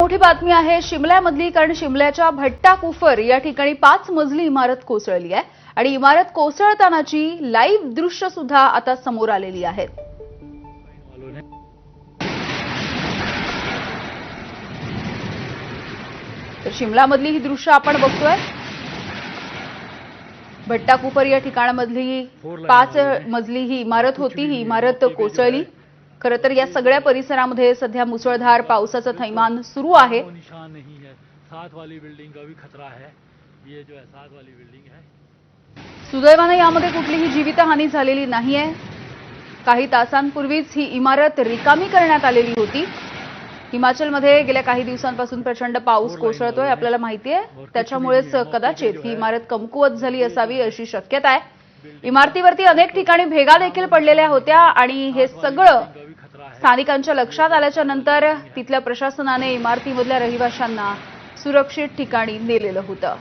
मोठी बातमी आहे शिमल्यामधली, कारण शिमल्याच्या भट्टा कुफर या ठिकाणी 5 मजली इमारत कोसळली आहे आणि इमारत कोसळतानाची लाईव्ह दृश्य सुद्धा आता समोर आलेली आहेत। तर शिमल्यामधली ही दृश्य आपण बघतोय। भट्टा कुफर या ठिकाणामधली 5 मजली ही इमारत होती, ही इमारत कोसळली। खरं तर या सगळ्या परिसरामध्ये सध्या मुसळधार पावसाचं थैमान सुरू आहे। निशान नहीं है, साथ वाली बिल्डिंग का भी खतरा है। ये जो है साथ वाली बिल्डिंग है। सुदैवाने यामध्ये कुठलीही जीवितहानी झालेली नाहीये। काही तासांपूर्वीच ही इमारत रिकामी करण्यात आलेली होती। हिमाचलमध्ये गेल्या काही दिवसांपासून प्रचंड पाऊस कोसळतोय, आपल्याला माहिती आहे। त्याच्यामुळेच कदाचित ही इमारत कमकुवत झाली असावी अशी शक्यता आहे। इमारतीवरती अनेक ठिकाणी भेगा देखील पडलेल्या होत्या आणि हे सगळं स्थानिकांच्या लक्षात आल्याच्या नंतर तिथल्या प्रशासनाने इमारतीमधल्या रहिवाशांना सुरक्षित ठिकाणी नेलेलं होतं।